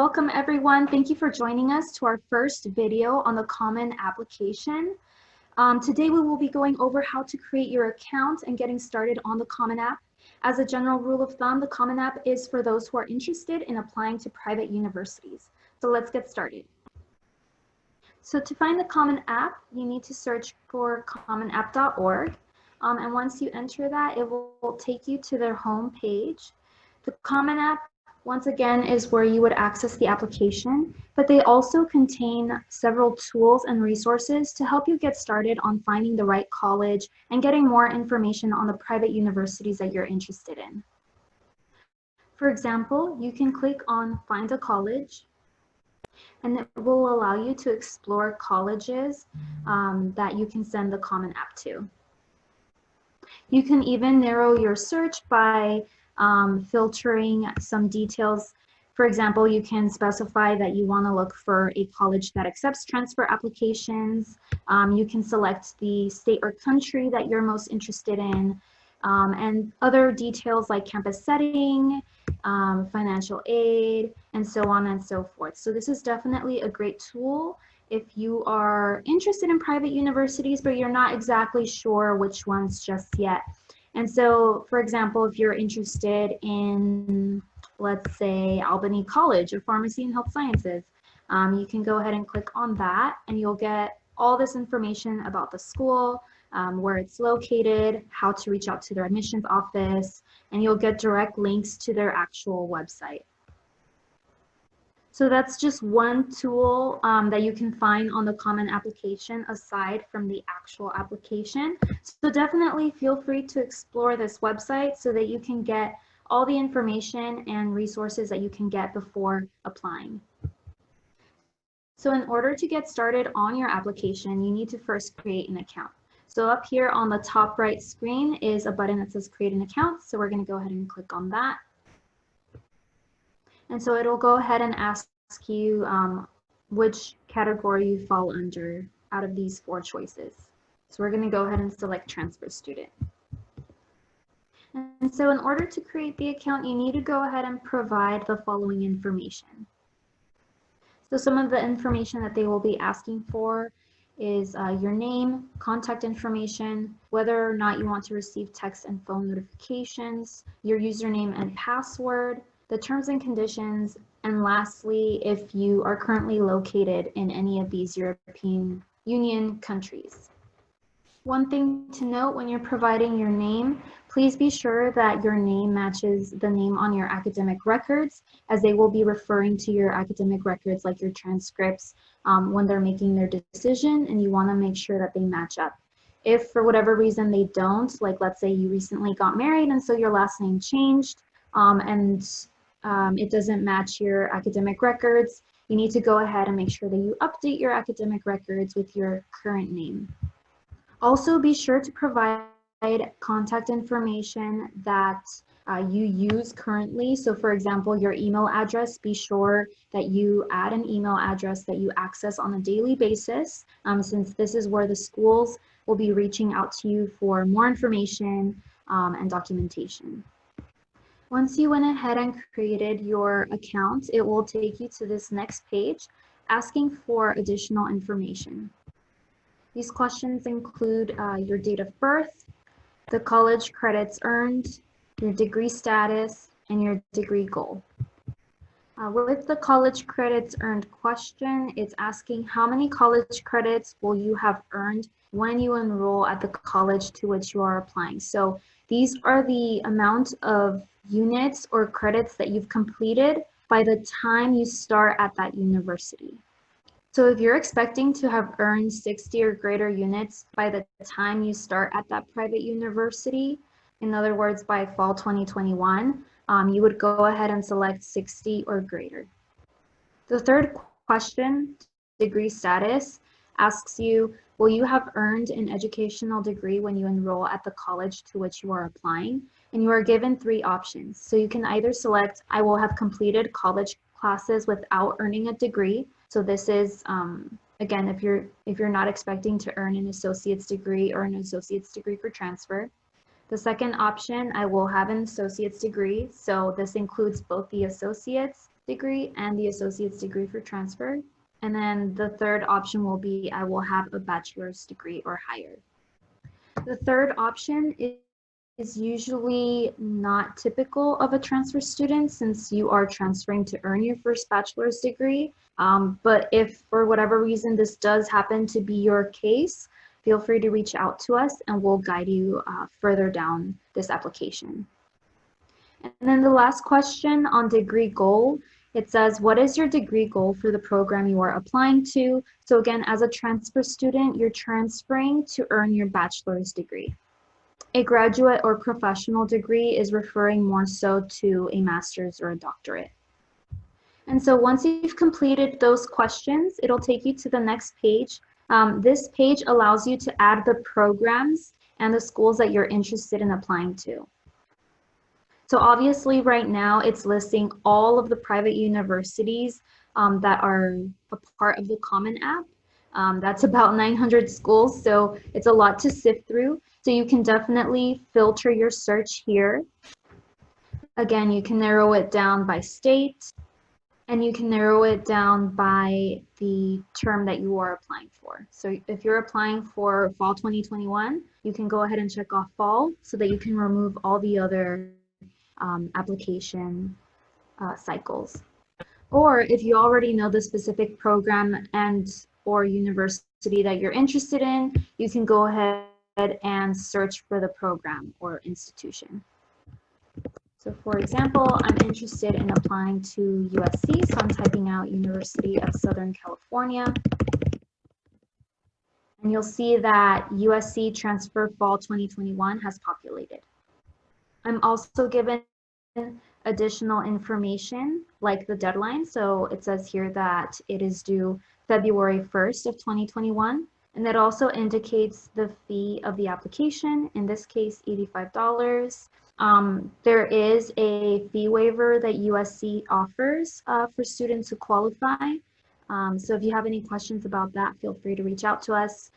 welcome everyone. Thank you for joining us to our first video on the Common application. Today we will be going over how to create your account and getting started on the Common App. As a general rule of thumb, the Common App is for those who are interested in applying to private universities. So let's get started. So to find the Common App, you need to search for commonapp.org. And once you enter that, it will take you to their home page. The Common App, once again, is where you would access the application, but they also contain several tools and resources to help you get started on finding the right college and getting more information on the private universities that you're interested in. For example, you can click on Find a College, and it will allow you to explore colleges that you can send the Common App to. You can even narrow your search by filtering some details. For example, you can specify that you want to look for a college that accepts transfer applications. You can select the state or country that you're most interested in, and other details like campus setting, financial aid, and so on and so forth. So this is definitely a great tool if you are interested in private universities, but you're not exactly sure which ones just yet. And so, for example, if you're interested in, let's say, Albany College of Pharmacy and Health Sciences, you can go ahead and click on that, and you'll get all this information about the school, where it's located, how to reach out to their admissions office, and you'll get direct links to their actual website. So that's just one tool that you can find on the Common application aside from the actual application. So definitely feel free to explore this website so that you can get all the information and resources that you can get before applying. So in order to get started on your application, you need to first create an account. So up here on the top right screen is a button that says Create an Account. So we're going to go ahead and click on that. And so it'll go ahead and ask you which category you fall under out of these four choices. So we're going to go ahead and select Transfer Student. And so in order to create the account, you need to go ahead and provide the following information. So some of the information that they will be asking for is your name, contact information, whether or not you want to receive text and phone notifications, your username and password, the terms and conditions, and lastly, if you are currently located in any of these European Union countries. One thing to note when you're providing your name, please be sure that your name matches the name on your academic records, as they will be referring to your academic records like your transcripts when they're making their decision, and you want to make sure that they match up. If for whatever reason they don't, like let's say you recently got married and so your last name changed it doesn't match your academic records, you need to go ahead and make sure that you update your academic records with your current name. Also, be sure to provide contact information that you use currently. So for example, your email address, be sure that you add an email address that you access on a daily basis, since this is where the schools will be reaching out to you for more information and documentation. Once you went ahead and created your account, it will take you to this next page asking for additional information. These questions include your date of birth, the college credits earned, your degree status, and your degree goal. With the college credits earned question, it's asking how many college credits will you have earned when you enroll at the college to which you are applying. So these are the amount of units or credits that you've completed by the time you start at that university. So if you're expecting to have earned 60 or greater units by the time you start at that private university, in other words, by fall 2021, you would go ahead and select 60 or greater. The third question, degree status, asks you, will you have earned an educational degree when you enroll at the college to which you are applying? And you are given three options. So you can either select, I will have completed college classes without earning a degree. So this is, again, if you're not expecting to earn an associate's degree or an associate's degree for transfer. The second option, I will have an associate's degree. So this includes both the associate's degree and the associate's degree for transfer. And then the third option will be I will have a bachelor's degree or higher. The third option is usually not typical of a transfer student since you are transferring to earn your first bachelor's degree. But if for whatever reason this does happen to be your case, feel free to reach out to us and we'll guide you further down this application. And then the last question on degree goal, it says, what is your degree goal for the program you are applying to? So again, as a transfer student, you're transferring to earn your bachelor's degree. A graduate or professional degree is referring more so to a master's or a doctorate. And so once you've completed those questions, it'll take you to the next page. This page allows you to add the programs and the schools that you're interested in applying to. So obviously right now it's listing all of the private universities that are a part of the Common App. That's about 900 schools, so it's a lot to sift through. So you can definitely filter your search here. Again, you can narrow it down by state, and you can narrow it down by the term that you are applying for. So if you're applying for fall 2021, you can go ahead and check off fall so that you can remove all the other application cycles. Or if you already know the specific program and or university that you're interested in, you can go ahead and search for the program or institution. So for example, I'm interested in applying to USC, so I'm typing out University of Southern California. And you'll see that USC Transfer Fall 2021 has populated. I'm also given additional information like the deadline. So it says here that it is due February 1st of 2021. And that also indicates the fee of the application, in this case, $85. There is a fee waiver that USC offers for students who qualify. So if you have any questions about that, feel free to reach out to us.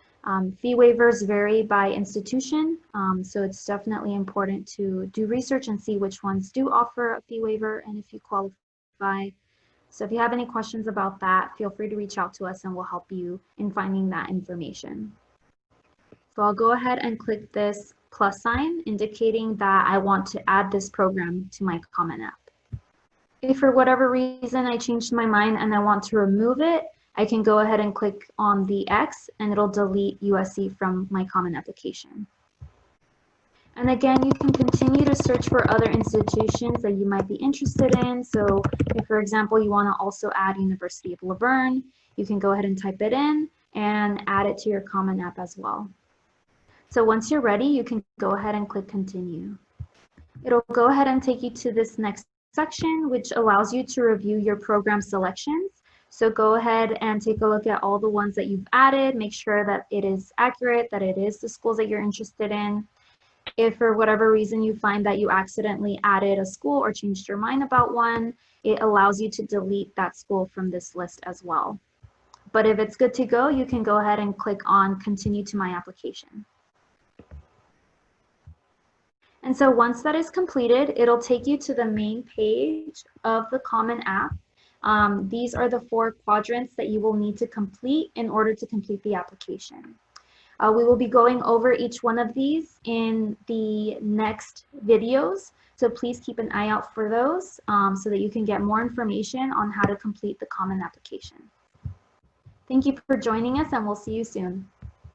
Fee waivers vary by institution, so it's definitely important to do research and see which ones do offer a fee waiver and if you qualify. So if you have any questions about that, feel free to reach out to us and we'll help you in finding that information. So I'll go ahead and click this plus sign indicating that I want to add this program to my Common App. If for whatever reason I changed my mind and I want to remove it, I can go ahead and click on the X and it'll delete USC from my Common application. And again, you can continue to search for other institutions that you might be interested in. So if, for example, you want to also add University of La Verne, you can go ahead and type it in and add it to your Common App as well. So once you're ready, you can go ahead and click continue. It'll go ahead and take you to this next section, which allows you to review your program selections. So go ahead and take a look at all the ones that you've added, make sure that it is accurate, that it is the schools that you're interested in. If for whatever reason you find that you accidentally added a school or changed your mind about one, it allows you to delete that school from this list as well. But if it's good to go, you can go ahead and click on continue to my application. And so once that is completed, it'll take you to the main page of the Common App. These are the 4 quadrants that you will need to complete in order to complete the application. We will be going over each one of these in the next videos, so please keep an eye out for those so that you can get more information on how to complete the Common application. Thank you for joining us and we'll see you soon.